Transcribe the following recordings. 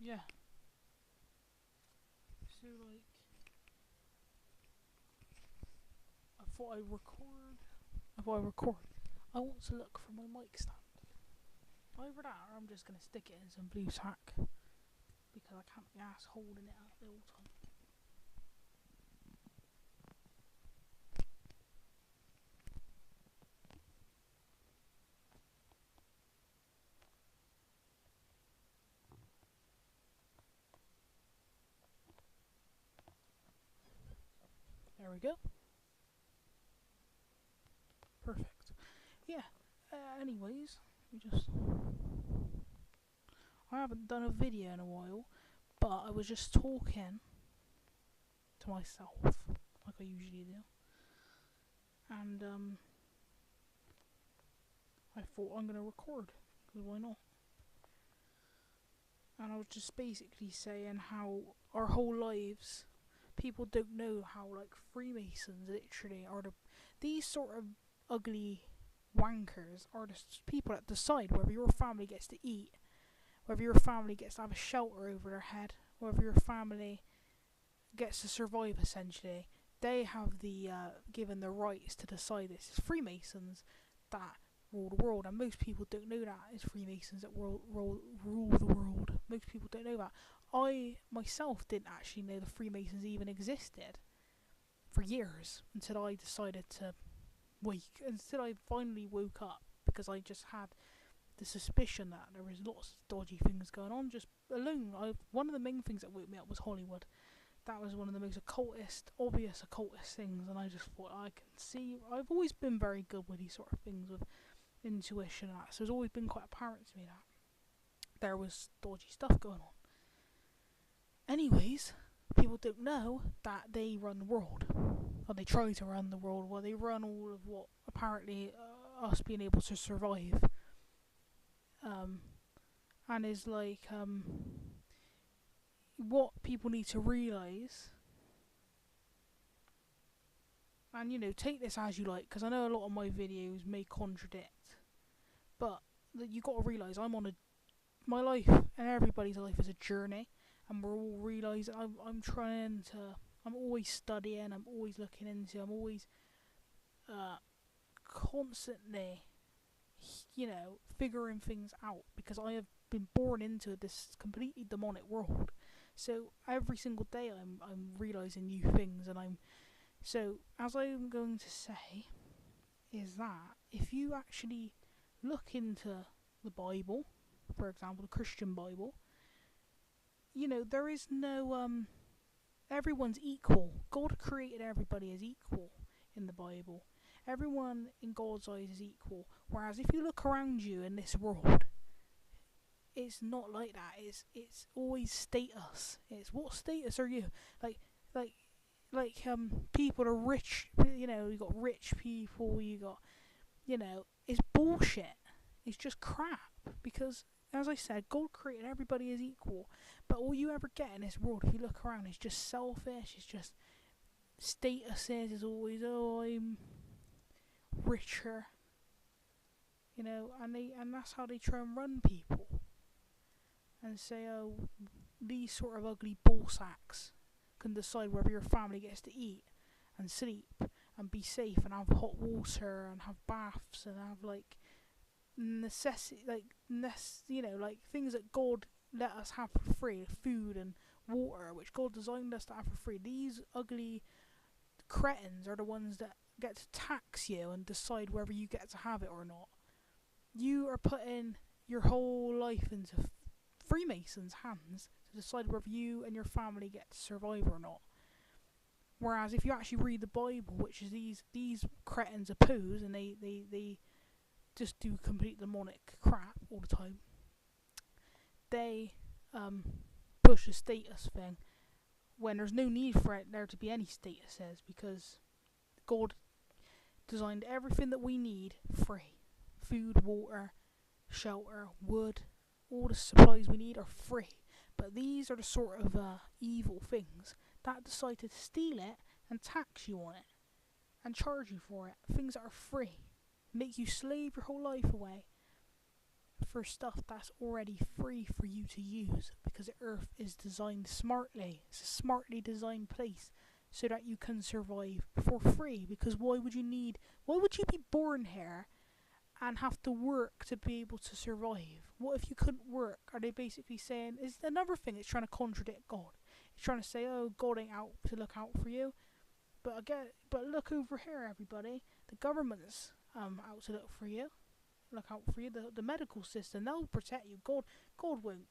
Yeah. So like, I thought I'd record. I thought I'd record. I want to look for my mic stand. Either that, or I'm just gonna stick it in some blue sack because I can't be ass holding it up the whole time. There we go. Perfect. Yeah. Anyways, we just. I haven't done a video in a while, but I was just talking to myself like I usually do, and I thought I'm gonna record because why not? And I was just basically saying how our whole lives, people don't know how like Freemasons literally are these sort of ugly wankers are the people that decide whether your family gets to eat, whether your family gets to have a shelter over their head, whether your family gets to survive essentially. They have the given the rights to decide this. It's Freemasons that rule the world, and most people don't know that. It's Freemasons that rule the world. Most people don't know that. I myself didn't actually know the Freemasons even existed for years until I decided to until I finally woke up, because I just had the suspicion that there was lots of dodgy things going on. Just alone, one of the main things that woke me up was Hollywood. That was one of the most obvious occultist things, and I just thought I can see. I've always been very good with these sort of things, with intuition and that, so it's always been quite apparent to me that there was dodgy stuff going on. Anyways, people don't know that they run the world, or they try to run the world, or they run all of what apparently us being able to survive, and is like what people need to realise. And take this as you like, because I know a lot of my videos may contradict, but you got to realise my life and everybody's life is a journey, and we're all realising. I'm always studying, I'm always looking into, I'm always constantly, figuring things out, because I have been born into this completely demonic world. So every single day I'm realising new things, and so as I'm going to say is that if you actually look into the Bible, for example, the Christian Bible, there is no everyone's equal. God created everybody as equal in the Bible. Everyone in God's eyes is equal. Whereas if you look around you in this world, it's not like that. It's always status. It's what status are you? Like people are rich. You got rich people. You got it's bullshit. It's just crap, because as I said, God created everybody as equal, but all you ever get in this world, if you look around, is just selfish. It's just statuses. Is always, oh, I'm richer, and that's how they try and run people, and say, oh, these sort of ugly ball sacks can decide whether your family gets to eat and sleep and be safe and have hot water and have baths and have like necessity, like things that God let us have for free, food and water, which God designed us to have for free. These ugly cretins are the ones that get to tax you and decide whether you get to have it or not. You are putting your whole life into Freemasons' hands to decide whether you and your family get to survive or not. Whereas if you actually read the Bible, which is these cretins oppose, and they just do complete demonic crap all the time. They push a status thing when there's no need for there to be any statuses, because God designed everything that we need free. Food, water, shelter, wood, all the supplies we need are free. But these are the sort of evil things that decide to steal it and tax you on it and charge you for it. Things that are free. Make you slave your whole life away for stuff that's already free for you to use, because the Earth is designed smartly. It's a smartly designed place so that you can survive for free. Because why would you be born here and have to work to be able to survive? What if you couldn't work? Are they basically saying, is another thing, it's trying to contradict God. It's trying to say, oh, God ain't out to look out for you. But look over here, everybody. The government's out to look for you. Look out for you. The medical system, they'll protect you. God won't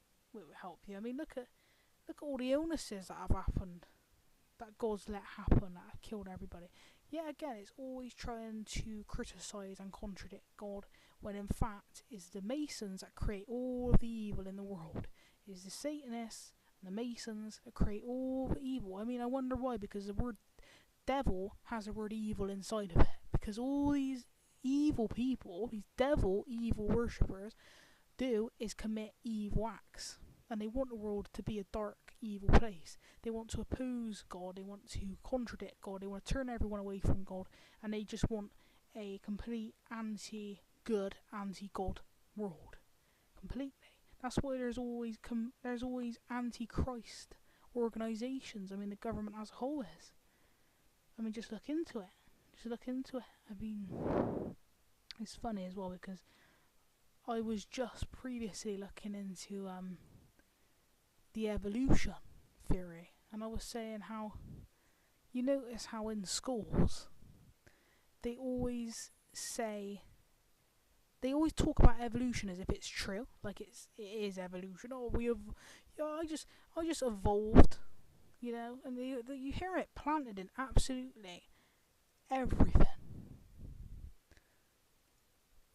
help you. I mean, look at all the illnesses that have happened, that God's let happen, that have killed everybody. Yeah, again, it's always trying to criticise and contradict God, when in fact it's the Masons that create all of the evil in the world. It's the Satanists and the Masons that create all the evil. I mean, I wonder why, because the word devil has the word evil inside of it. Because all these evil people, these evil worshippers, do is commit evil acts. And they want the world to be a dark, evil place. They want to oppose God, they want to contradict God, they want to turn everyone away from God, and they just want a complete anti-good, anti-God world. Completely. That's why there's always anti-Christ organisations. I mean, the government as a whole is. I mean, just look into it. I mean, it's funny as well, because I was just previously looking into the evolution theory, and I was saying how, you notice how in schools they always talk about evolution as if it's true, like it is evolution. Oh, I just evolved, and you hear it planted in absolutely everything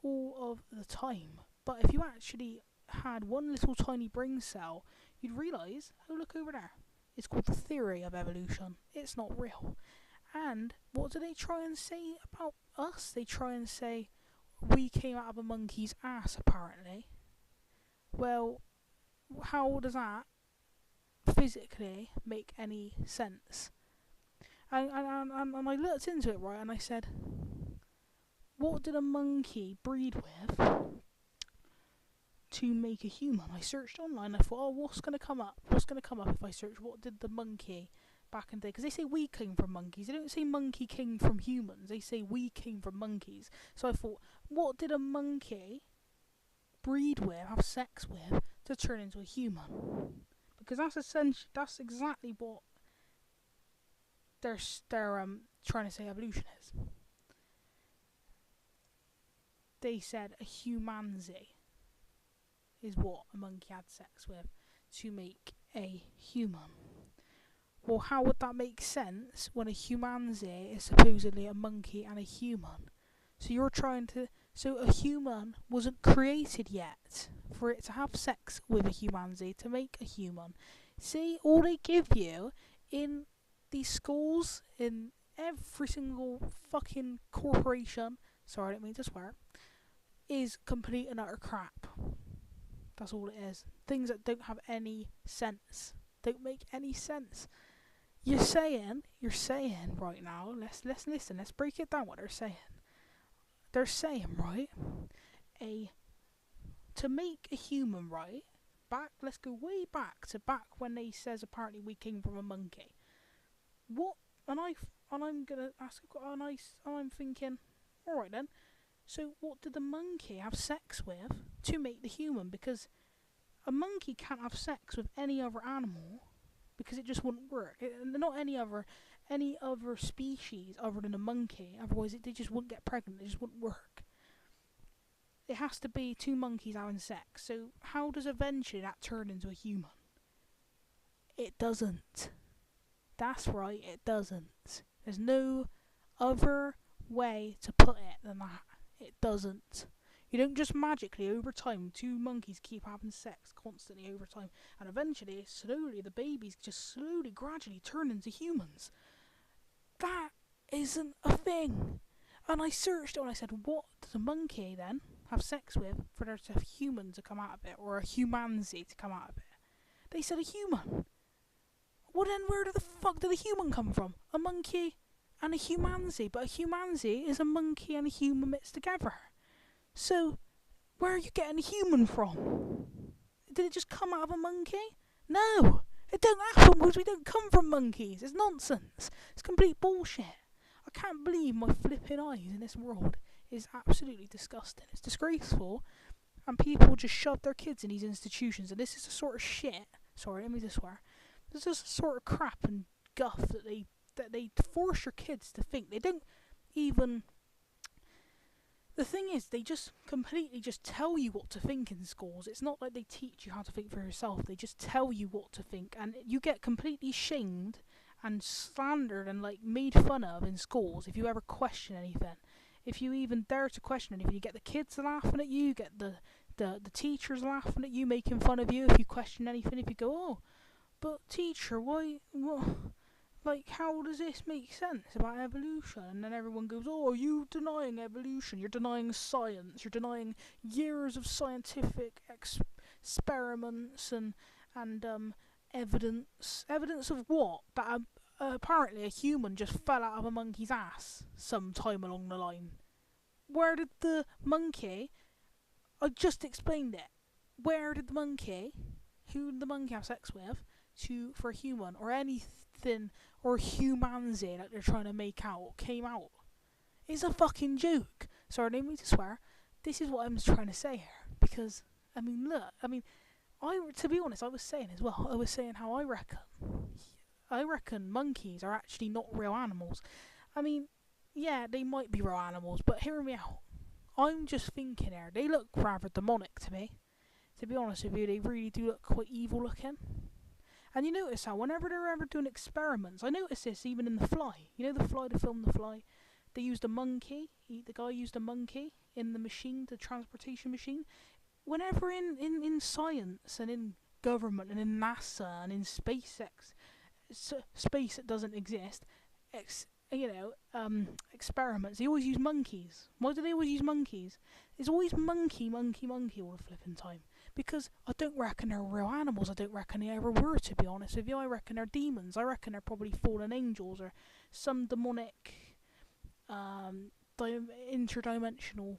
all of the time. But if you actually had one little tiny brain cell, you'd realise, oh, look over there, it's called the theory of evolution. It's not real. And what do they try and say about us? They try and say we came out of a monkey's ass, apparently. Well, how does that physically make any sense? And I looked into it, right, and I said, what did a monkey breed with to make a human? I searched online. I thought, oh, what's going to come up? If I search what did the monkey back in the day? Because they say we came from monkeys. They don't say monkey came from humans. They say we came from monkeys. So I thought, what did a monkey breed with, have sex with, to turn into a human? Because that's exactly what they're trying to say evolution is. They said a humanzee is what a monkey had sex with to make a human. Well, how would that make sense when a humanzee is supposedly a monkey and a human? So a human wasn't created yet for it to have sex with a humanzee to make a human. See, all they give you in these schools, in every single fucking corporation, sorry I didn't mean to swear, is complete and utter crap. That's all it is. Things that don't have any sense. Don't make any sense. You're saying right now, let's listen, let's break it down what they're saying. They're saying, right, to make a human, right, let's go way back when they says apparently we came from a monkey. What? And I'm gonna ask, and I'm thinking, alright then, so what did the monkey have sex with to make the human? Because a monkey can't have sex with any other animal, because it just wouldn't work. Not any other species other than a monkey. Otherwise, they just wouldn't get pregnant. It just wouldn't work. It has to be two monkeys having sex. So how does eventually that turn into a human? It doesn't. That's right, it doesn't. There's no other way to put it than that. It doesn't. You don't just magically, over time, two monkeys keep having sex constantly over time, and eventually, slowly, the babies just gradually turn into humans. That isn't a thing. And I searched it and I said, what does a monkey then have sex with for there to have a human to come out of it, or a humanzee to come out of it? They said a human. Well then, where the fuck did a human come from? A monkey and a humanzee. But a humanzee is a monkey and a human mixed together. So, Where are you getting a human from? Did it just come out of a monkey? No! It don't happen because we don't come from monkeys. It's nonsense. It's complete bullshit. I can't believe my flipping eyes in this world is absolutely disgusting. It's disgraceful. And people just shove their kids in these institutions. And this is the sort of shit. Sorry, let me just swear. This is the sort of crap and guff that they force your kids to think. They don't even. The thing is, they just completely just tell you what to think in schools. It's not like they teach you how to think for yourself. They just tell you what to think, and you get completely shamed and slandered and like made fun of in schools if you ever question anything. If you even dare to question anything, you get the kids laughing at you, you get the teachers laughing at you, making fun of you if you question anything. If you go, oh, but teacher, why? What? Like, how does this make sense about evolution? And then everyone goes, oh, are you denying evolution? You're denying science. You're denying years of scientific experiments and evidence. Evidence of what? That apparently a human just fell out of a monkey's ass sometime along the line. Where did the monkey... I just explained it. Where did the monkey... Who did the monkey have sex with for a human or anything or humanity that they're trying to make out came out? It's a fucking joke. Sorry, I didn't mean to swear. This is what I'm trying to say here. Because, I mean, look, to be honest, I was saying as well, I was saying how I reckon monkeys are actually not real animals. I mean, yeah, they might be real animals, but hear me out. I'm just thinking here, they look rather demonic to me. To be honest with you, they really do look quite evil looking. And you notice how whenever they're ever doing experiments, I notice this even in The Fly. You know The Fly, the film The Fly? They used a monkey. The guy used a monkey in the machine, the transportation machine. Whenever in science and in government and in NASA and in SpaceX, space that doesn't exist, experiments, they always use monkeys. Why do they always use monkeys? It's always monkey all the flipping time. Because I don't reckon they're real animals. I don't reckon they ever were, to be honest with you. I reckon they're demons. I reckon they're probably fallen angels or some demonic, interdimensional,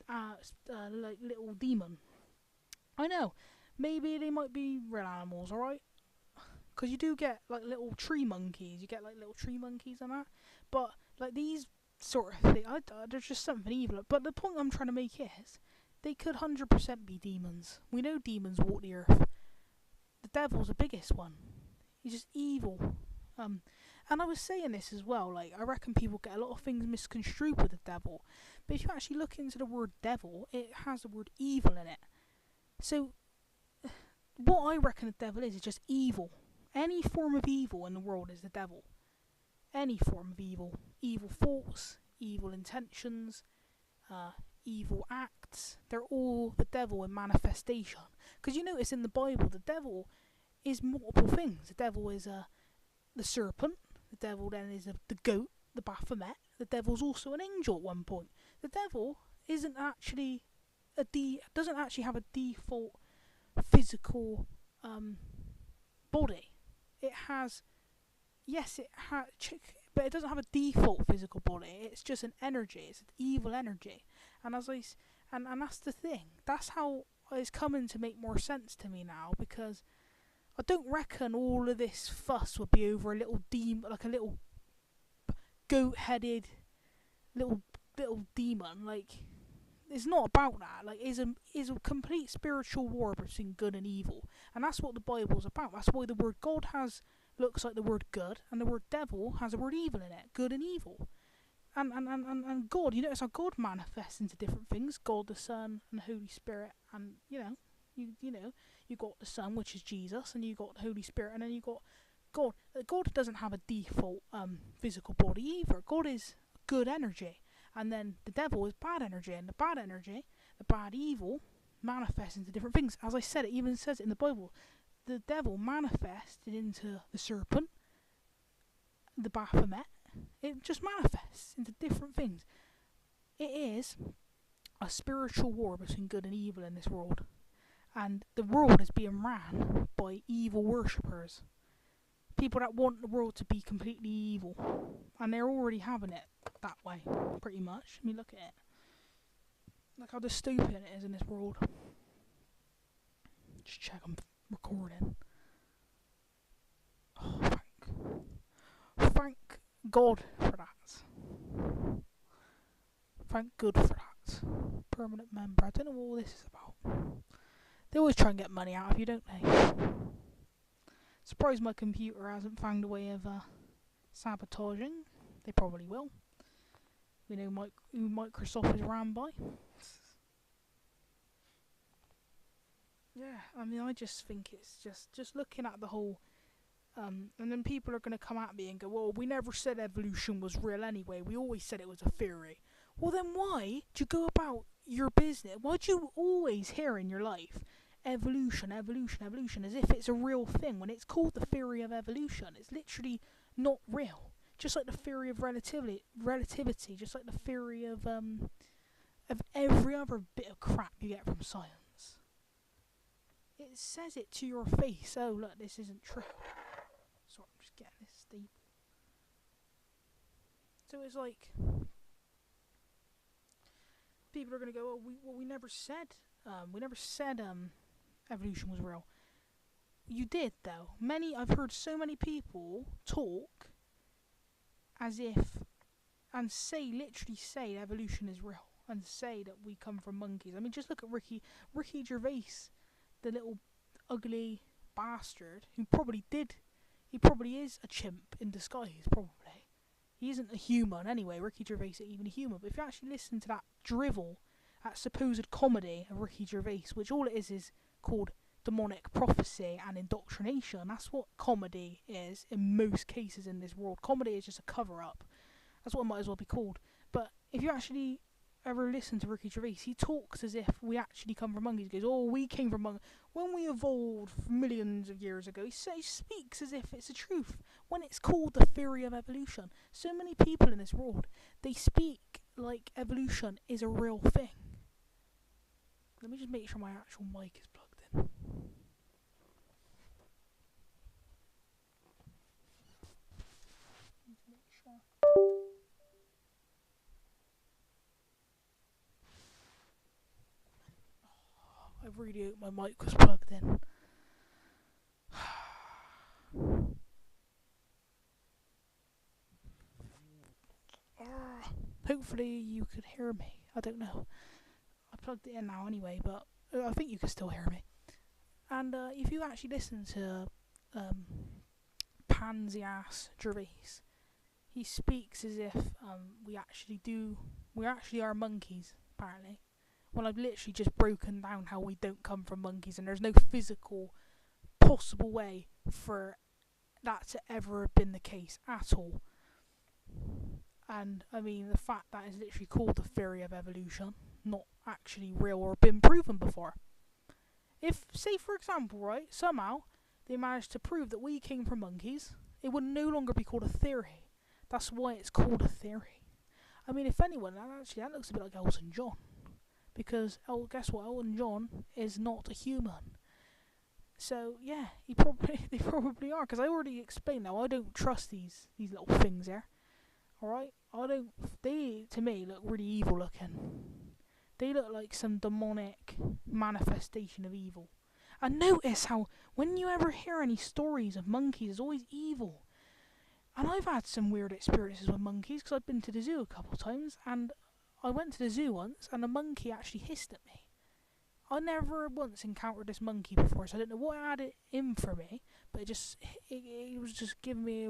like little demon. I know. Maybe they might be real animals, alright? Because you do get like little tree monkeys. You get like little tree monkeys and that. But like these sort of things, there's just something evil. But the point I'm trying to make is, they could 100% be demons. We know demons walk the earth. The devil's the biggest one. He's just evil. And I was saying this as well, like, I reckon people get a lot of things misconstrued with the devil. But if you actually look into the word devil, it has the word evil in it. So, what I reckon the devil is just evil. Any form of evil in the world is the devil. Any form of evil. Evil thoughts, evil intentions, evil acts, they're all the devil in manifestation. Because you notice in the Bible, the devil is multiple things. The devil is the serpent. The devil then is the goat, the Baphomet. The devil's also an angel at one point. The devil isn't actually doesn't actually have a default physical body. It has, but it doesn't have a default physical body. It's just an energy. It's an evil energy. And and that's the thing. That's how it's coming to make more sense to me now, because I don't reckon all of this fuss would be over a little demon, like a little goat-headed little demon. Like, it's not about that. Like, it's a complete spiritual war between good and evil, and that's what the Bible's about. That's why the word God looks like the word good, and the word devil has the word evil in it, good and evil. And God, you notice how God manifests into different things. God the Son and the Holy Spirit, and you got the Son, which is Jesus, and you got the Holy Spirit, and then you got God. God doesn't have a default physical body either. God is good energy, and then the devil is bad energy, and the bad energy, the bad evil, manifests into different things. As I said, it even says it in the Bible. The devil manifested into the serpent, the Baphomet. It just manifests into different things. It is a spiritual war between good and evil in this world. And the world is being ran by evil worshippers. People that want the world to be completely evil. And they're already having it that way, pretty much. I mean, look at it. Look how dystopian it is in this world. Just check I'm recording. Oh, thank God for that. Thank God for that. Permanent member. I don't know what all this is about. They always try and get money out of you, don't they? Surprised my computer hasn't found a way of sabotaging. They probably will. We know who Microsoft is ran by. Yeah, I mean, I just think it's just looking at the whole, and then people are going to come at me and go, well, we never said evolution was real anyway, we always said it was a theory. Well, then why do you go about your business? Why do you always hear in your life, evolution, evolution, evolution, as if it's a real thing, when it's called the theory of evolution? It's literally not real. Just like the theory of relativity, just like the theory of every other bit of crap you get from science. It says it to your face. Oh, look, this isn't true. Sorry, I'm just getting this stable. So it's like, people are gonna go, oh, we never said evolution was real. You did, though. I've heard so many people talk as if, and literally say evolution is real, and say that we come from monkeys. I mean, just look at Ricky Gervais, the little ugly bastard who probably is a chimp in disguise, probably. He isn't a human anyway. Ricky Gervais isn't even a human. But if you actually listen to that drivel, that supposed comedy of Ricky Gervais, which all it is called demonic prophecy and indoctrination. That's what comedy is in most cases in this world. Comedy is just a cover-up. That's what it might as well be called. But if you actually ever listen to Ricky Gervais, he talks as if we actually come from monkeys. He goes, oh, we came from monkeys. When we evolved millions of years ago, he speaks as if it's the truth, when it's called the theory of evolution. So many people in this world, they speak like evolution is a real thing. Let me just make sure my actual mic is plugged in. I really hope my mic was plugged in. Hopefully you could hear me. I don't know. I plugged it in now anyway, but I think you can still hear me. And if you actually listen to pansy ass Gervais, he speaks as if we actually are monkeys, apparently. Well, I've literally just broken down how we don't come from monkeys, and there's no physical possible way for that to ever have been the case at all. And I mean, the fact that is literally called the theory of evolution, not actually real or been proven before. If, say for example, right, somehow they managed to prove that we came from monkeys, it would no longer be called a theory. That's why it's called a theory. I mean, if anyone, that looks a bit like Elton John. Because, guess what, Elton John is not a human. So, yeah, they probably are. Because I already explained now, I don't trust these little things here. Alright? They, to me, look really evil looking. They look like some demonic manifestation of evil. And notice how, when you ever hear any stories of monkeys, it's always evil. And I've had some weird experiences with monkeys, because I've been to the zoo a couple of times, and I went to the zoo once, and a monkey actually hissed at me. I never once encountered this monkey before, so I don't know what had it in for me, but it was just giving me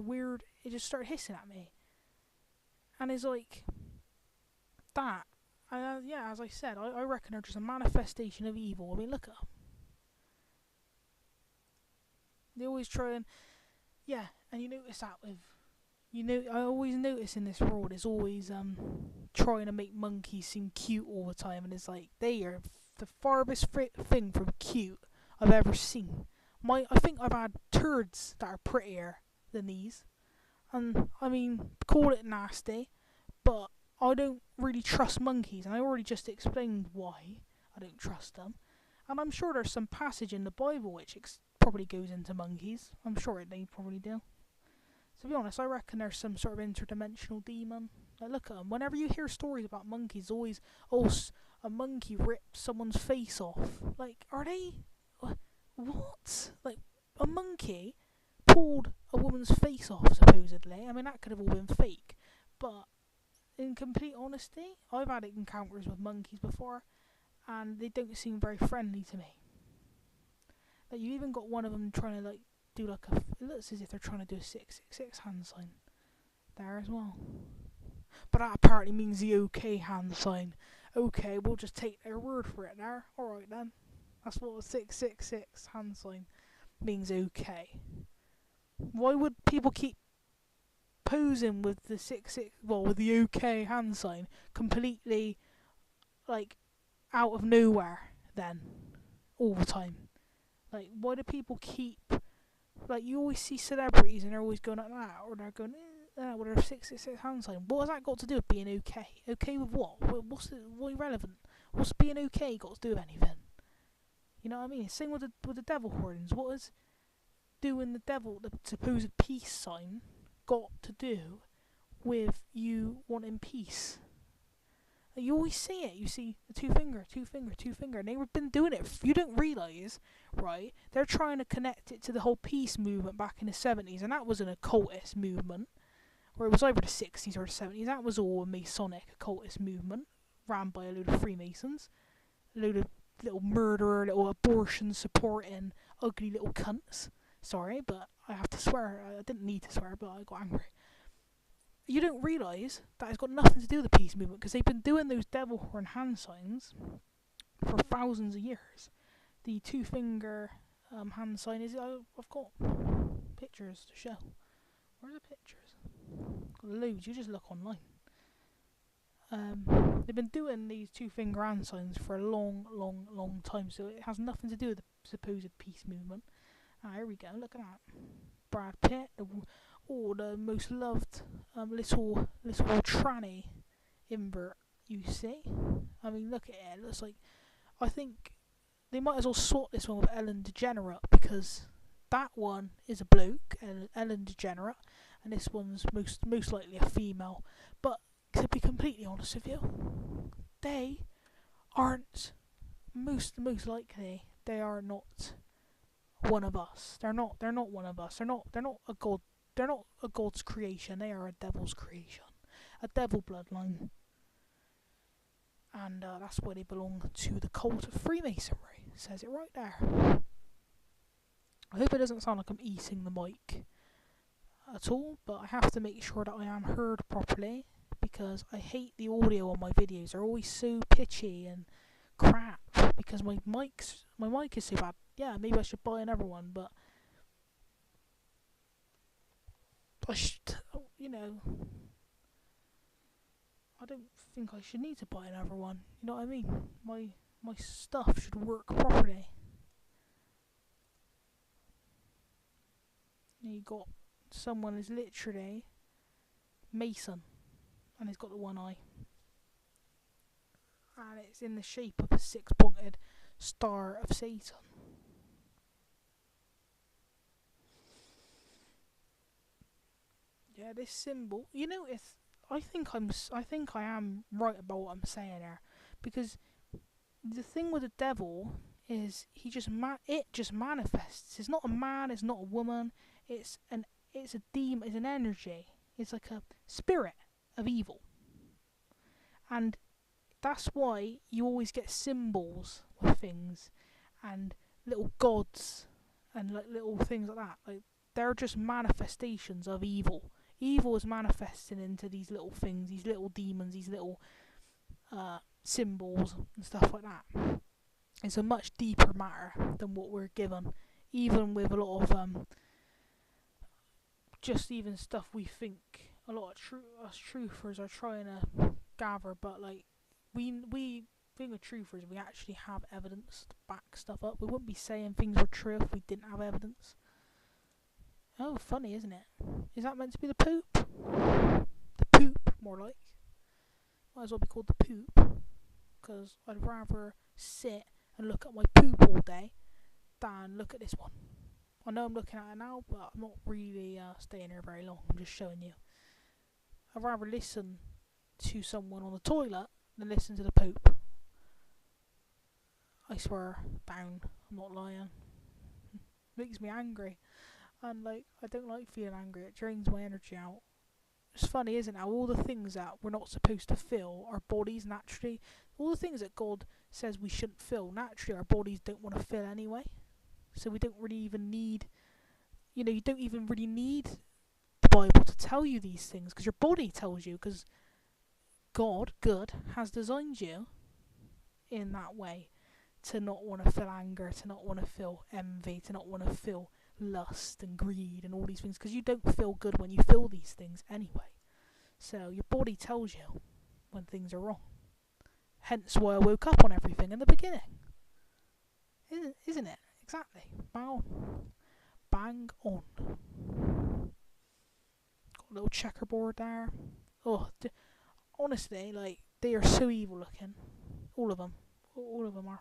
it just started hissing at me. And it's like, that, yeah, as I said, I reckon they're just a manifestation of evil. I mean, look at them. They always try and, yeah, and you notice that I always notice in this world, it's always, trying to make monkeys seem cute all the time, and it's like, they are the farthest thing from cute I've ever seen. I think I've had turds that are prettier than these, and I mean, call it nasty, but I don't really trust monkeys, and I already just explained why I don't trust them. And I'm sure there's some passage in the Bible which probably goes into monkeys. I'm sure they probably do. To be honest, I reckon there's some sort of interdimensional demon. Like, look at them. Whenever you hear stories about monkeys, always, a monkey ripped someone's face off. Like, are they... What? Like, a monkey pulled a woman's face off, supposedly. I mean, that could have all been fake. But, in complete honesty, I've had encounters with monkeys before, and they don't seem very friendly to me. Like, you even got one of them trying to, like, do like a... It looks as if they're trying to do a 666 hand sign there as well. But that apparently means the OK hand sign. Okay, we'll just take their word for it there. Alright then. That's what a 666 hand sign means, OK. Why would people keep posing with the with the OK hand sign completely, like, out of nowhere then? All the time. Like, why do people keep... Like, you always see celebrities and they're always going like that, or they're going... with their 666 hand sign. What has that got to do with being okay? Okay with what? What irrelevant? What's being okay got to do with anything? You know what I mean? Same with the devil horns. What has doing the supposed peace sign, got to do with you wanting peace? You always see it. You see the two finger, and they've been doing it. You don't realise, right? They're trying to connect it to the whole peace movement back in the 70s, and that was an occultist movement. Or it was either the 60s or the 70s. That was all a Masonic occultist movement ran by a load of Freemasons, a load of little murderer, little abortion supporting ugly little cunts. Sorry, but I have to swear. I didn't need to swear, but I got angry. You don't realise that it's got nothing to do with the peace movement, because they've been doing those devil horn hand signs for thousands of years. The two finger hand sign is... I've got pictures to show. Where are the pictures? Got loads. You just look online. They've been doing these two finger hand signs for a long time, so it has nothing to do with the supposed peace movement. Here we go. Look at that. Brad Pitt, the most loved little tranny invert you see. I mean, look at it. It looks like... I think they might as well swap this one with Ellen DeGeneres, because that one is a bloke, Ellen DeGeneres, and this one's most likely a female. But to be completely honest with you, they aren't most likely. They are not one of us. They're not one of us. They're not a god. They're not a god's creation. They are a devil's creation, a devil bloodline, and that's why they belong to the cult of Freemasonry. It says it right there. I hope it doesn't sound like I'm eating the mic at all, but I have to make sure that I am heard properly, because I hate the audio on my videos. They're always so pitchy and crap because my mic is so bad. Yeah, maybe I should buy another one, but I don't think I should need to buy another one. You know what I mean? My stuff should work properly. You got someone who's literally Mason, and he's got the one eye, and it's in the shape of a 6-pointed star of Satan. Yeah, this symbol. You notice? I think I am right about what I'm saying there, because the thing with the devil is he just manifests. It's not a man. It's not a woman. It's a demon. It's an energy. It's like a spirit of evil, and that's why you always get symbols with things and little gods and like little things like that. Like, they're just manifestations of evil. Evil is manifesting into these little things, these little demons, these little symbols and stuff like that. It's a much deeper matter than what we're given, even with a lot of just even stuff we think a lot of us truthers are trying to gather. But like, we think of truthers, we actually have evidence to back stuff up. We wouldn't be saying things were true if we didn't have evidence. Oh, funny, isn't it? Is that meant to be the poop? The poop, more like. Might as well be called the poop, because I'd rather sit and look at my poop all day than look at this one. I know I'm looking at it now, but I'm not really staying here very long. I'm just showing you. I'd rather listen to someone on the toilet than listen to the poop. I swear down. I'm not lying. Makes me angry. And like, I don't like feeling angry. It drains my energy out. It's funny, isn't it? How all the things that we're not supposed to feel, our bodies naturally, all the things that God says we shouldn't feel, naturally our bodies don't want to feel anyway. So we don't really even need, you don't even really need the Bible to tell you these things, because your body tells you, because God, good, has designed you in that way to not want to feel anger, to not want to feel envy, to not want to feel lust and greed and all these things, because you don't feel good when you feel these things anyway. So your body tells you when things are wrong. Hence why I woke up on everything in the beginning. Isn't it? Exactly. Bang on. Bang on. Got a little checkerboard there. Oh, honestly, like, they are so evil looking. All of them. All of them are.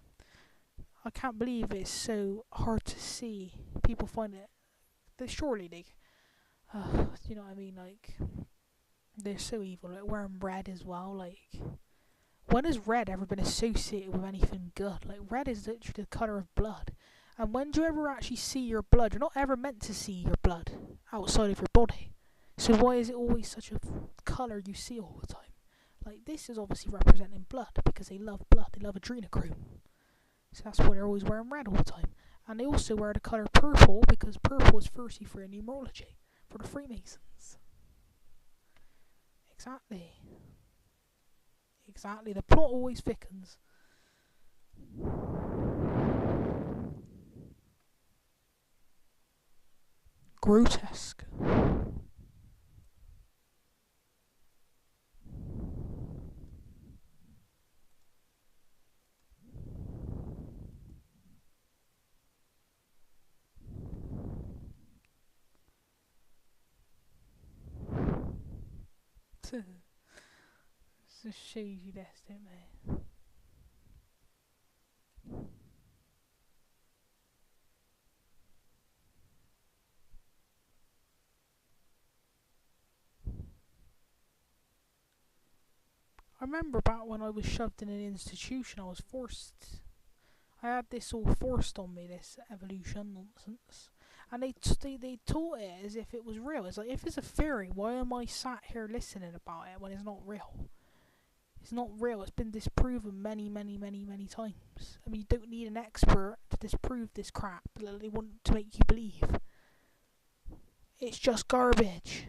I can't believe it's so hard to see. People find it. Surely they. You know what I mean? Like, they're so evil. Like, wearing red as well. Like, when has red ever been associated with anything good? Like, red is literally the colour of blood. And when do you ever actually see your blood? You're not ever meant to see your blood outside of your body. So why is it always such a colour you see all the time? Like, this is obviously representing blood, because they love blood. They love adrenochrome. So that's why they're always wearing red all the time. And they also wear the colour purple, because purple is thirsty for numerology, for the Freemasons. Exactly. Exactly. The plot always thickens. Grotesque. Just shows you this, don't they? I remember back when I was shoved in an institution, I had this all forced on me, this evolution nonsense. And they taught it as if it was real. It's like, if it's a theory, why am I sat here listening about it when it's not real? It's not real. It's been disproven many, many, many, many times. I mean, you don't need an expert to disprove this crap that they want to make you believe. It's just garbage.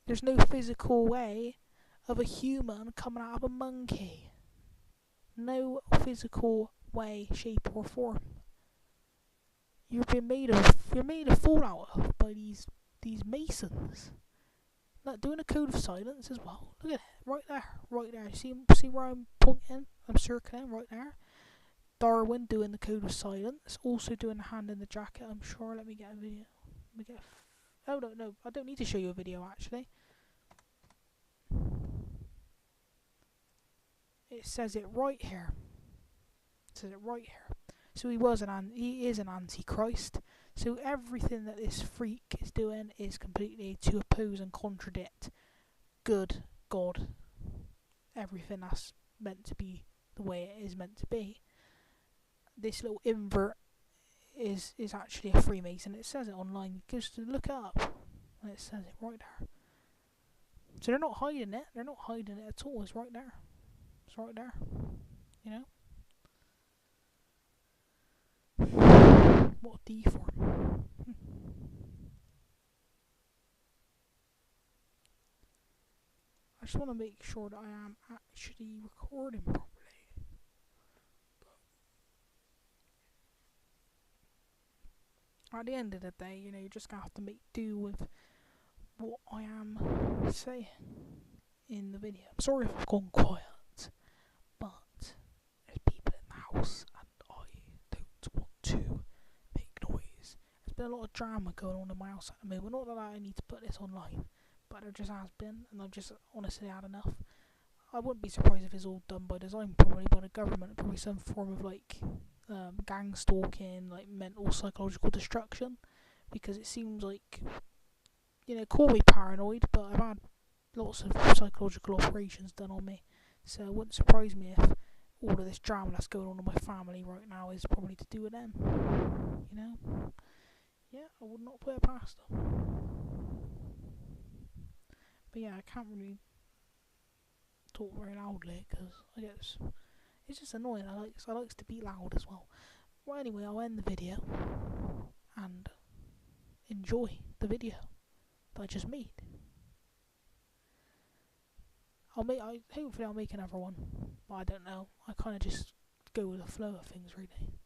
There's no physical way of a human coming out of a monkey. No physical way, shape, or form. You're made a fool out of by these Masons. Look, doing a code of silence as well. Look at it, right there. See where I'm pointing? I'm circling right there. Darwin doing the code of silence, also doing the hand in the jacket. I'm sure. Let me get a video. Oh no, I don't need to show you a video actually. It says it right here. So he is an antichrist. So everything that this freak is doing is completely to oppose and contradict good God. Everything that's meant to be the way it is meant to be. This little invert is actually a Freemason. It says it online. Just look it up, and it says it right there. So they're not hiding it. They're not hiding it at all. It's right there. It's right there. You know. What a D-form. I just want to make sure that I am actually recording properly. At the end of the day, you just have to make do with what I am saying in the video. I'm sorry if I've gone quiet, but there's people in the house and I don't want to make noise. There's been a lot of drama going on in my house at the moment. Not that I need to put this online, but there just has been, and I've just honestly had enough. I wouldn't be surprised if it's all done by design, probably by the government, probably some form of gang stalking, like mental psychological destruction, because it seems like, call me paranoid, but I've had lots of psychological operations done on me, So it wouldn't surprise me if all of this drama that's going on in my family right now is probably to do with them. You know? Yeah, I would not put it past them. But yeah, I can't really talk very loudly because I guess it's just annoying. I likes to be loud as well. Well, anyway, I'll end the video and enjoy the video that I just made. Hopefully I'll make another one, but I don't know. I kind of just go with the flow of things, really.